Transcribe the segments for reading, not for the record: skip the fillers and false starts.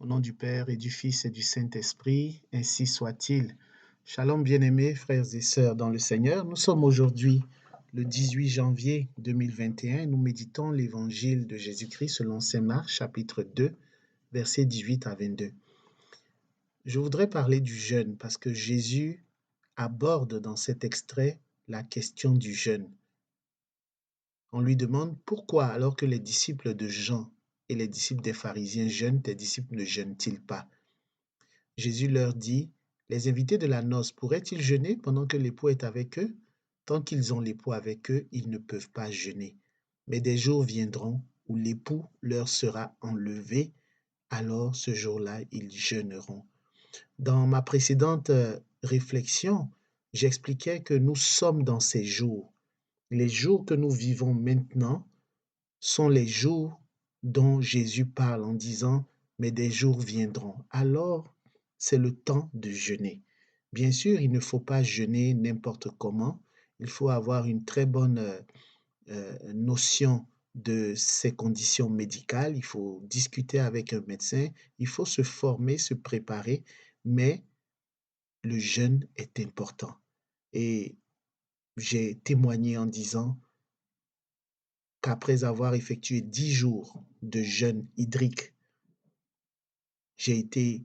Au nom du Père et du Fils et du Saint-Esprit, ainsi soit-il. Shalom bien-aimés, frères et sœurs dans le Seigneur. Nous sommes aujourd'hui le 18 janvier 2021 et nous méditons l'évangile de Jésus-Christ selon Saint Marc, chapitre 2, versets 18 à 22. Je voudrais parler du jeûne parce que Jésus aborde dans cet extrait la question du jeûne. On lui demande pourquoi, alors que les disciples de Jean et les disciples des pharisiens jeûnent, tes disciples ne jeûnent-ils pas? Jésus leur dit, les invités de la noce pourraient-ils jeûner pendant que l'époux est avec eux? Tant qu'ils ont l'époux avec eux, ils ne peuvent pas jeûner. Mais des jours viendront où l'époux leur sera enlevé, alors ce jour-là, ils jeûneront. Dans ma précédente réflexion, j'expliquais que nous sommes dans ces jours. Les jours que nous vivons maintenant sont les jours dont Jésus parle en disant, mais des jours viendront. Alors, c'est le temps de jeûner. Bien sûr, il ne faut pas jeûner n'importe comment. Il faut avoir une très bonne notion de ces conditions médicales. Il faut discuter avec un médecin. Il faut se former, se préparer. Mais le jeûne est important. Et j'ai témoigné en disant qu'après avoir effectué 10 jours de jeûne hydrique, j'ai été,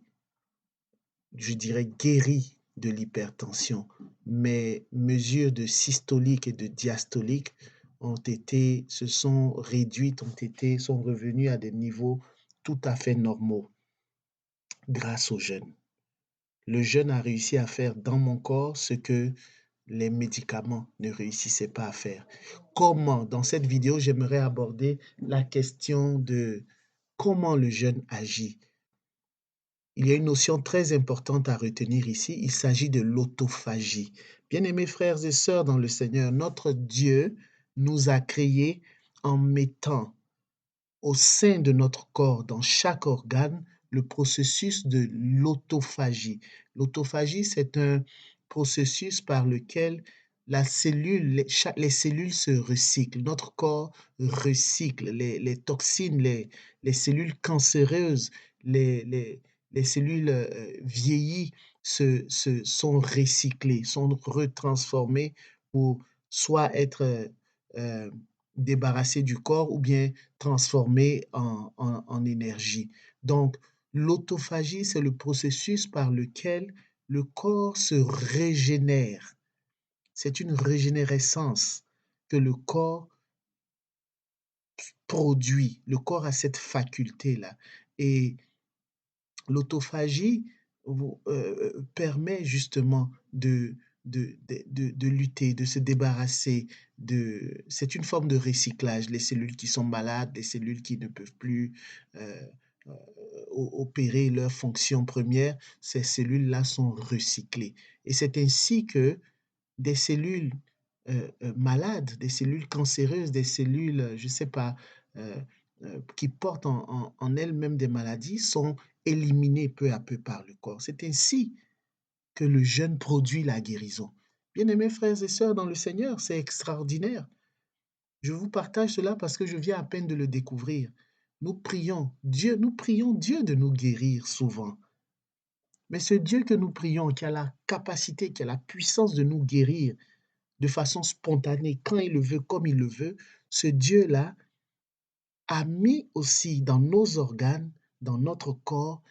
je dirais, guéri de l'hypertension. Mes mesures de systolique et de diastolique se sont réduites, sont revenues à des niveaux tout à fait normaux grâce au jeûne. Le jeûne a réussi à faire dans mon corps ce que les médicaments ne réussissaient pas à faire. Comment? Dans cette vidéo, j'aimerais aborder la question de comment le jeûne agit. Il y a une notion très importante à retenir ici, il s'agit de l'autophagie. Bien-aimés frères et sœurs dans le Seigneur, notre Dieu nous a créés en mettant au sein de notre corps, dans chaque organe, le processus de l'autophagie. L'autophagie, c'est un processus par lequel les cellules se recyclent. Notre corps recycle les toxines, les cellules cancéreuses, les cellules vieillies sont recyclées, sont retransformées pour soit être euh, débarrassées du corps ou bien transformées en énergie. Donc, l'autophagie, c'est le processus par lequel le corps se régénère. C'est une régénérescence que le corps produit. Le corps a cette faculté-là. Et l'autophagie permet justement de lutter, de se débarrasser de... C'est une forme de recyclage. Les cellules qui sont malades, les cellules qui ne peuvent plus euh, euh, opérer leur fonction première, ces cellules-là sont recyclées. Et c'est ainsi que des cellules malades, des cellules cancéreuses, des cellules, je ne sais pas, euh, qui portent en elles-mêmes des maladies sont éliminées peu à peu par le corps. C'est ainsi que le jeûne produit la guérison. Bien-aimés frères et sœurs dans le Seigneur, c'est extraordinaire. Je vous partage cela parce que je viens à peine de le découvrir. Nous prions Dieu de nous guérir souvent. Mais ce Dieu que nous prions, qui a la capacité, qui a la puissance de nous guérir de façon spontanée, quand il le veut, comme il le veut, ce Dieu-là a mis aussi dans nos organes, dans notre corps,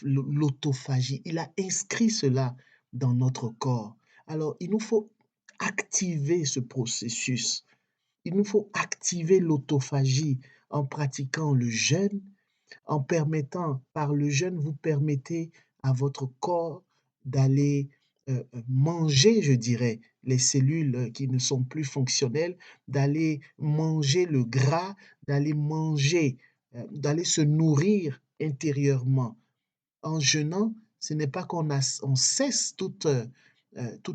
l'autophagie. Il a inscrit cela dans notre corps. Alors, il nous faut activer ce processus. Il nous faut activer l'autophagie en pratiquant le jeûne, en permettant, par le jeûne, vous permettez à votre corps d'aller manger, je dirais, les cellules qui ne sont plus fonctionnelles, d'aller manger le gras, d'aller se nourrir intérieurement. En jeûnant, ce n'est pas on cesse toute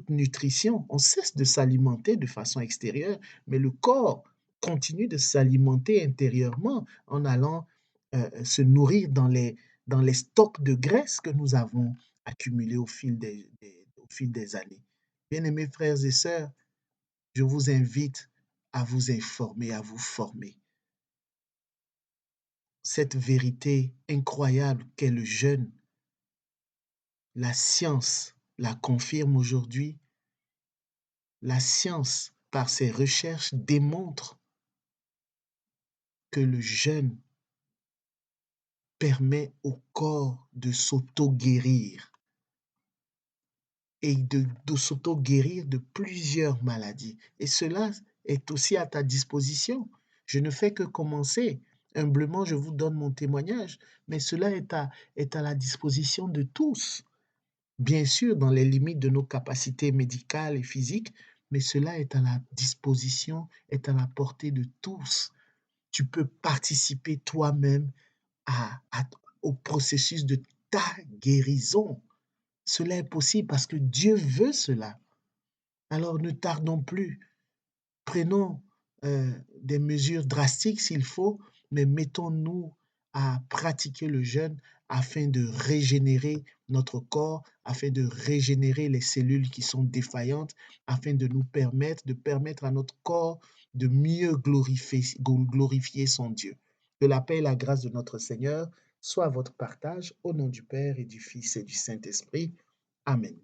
nutrition, on cesse de s'alimenter de façon extérieure, mais le corps continue de s'alimenter intérieurement en allant se nourrir dans les stocks de graisse que nous avons accumulés au fil des années. Bien-aimés frères et sœurs, je vous invite à vous informer, à vous former. cette vérité incroyable qu'est le jeûne. La science la confirme aujourd'hui. La science, par ses recherches, démontre que le jeûne permet au corps de s'auto-guérir et de s'auto-guérir de plusieurs maladies. Et cela est aussi à ta disposition. Je ne fais que commencer. Humblement, je vous donne mon témoignage, mais cela est à la disposition de tous. Bien sûr, dans les limites de nos capacités médicales et physiques, mais cela est à la disposition, est à la portée de tous. Tu peux participer toi-même à, à- au processus de ta guérison. Cela est possible parce que Dieu veut cela. Alors ne tardons plus. Prenons des mesures drastiques s'il faut, mais mettons-nous à pratiquer le jeûne afin de régénérer notre corps, afin de régénérer les cellules qui sont défaillantes, afin de nous permettre, de permettre à notre corps de mieux glorifier son Dieu. Que la paix et la grâce de notre Seigneur soient à votre partage au nom du Père et du Fils et du Saint-Esprit. Amen.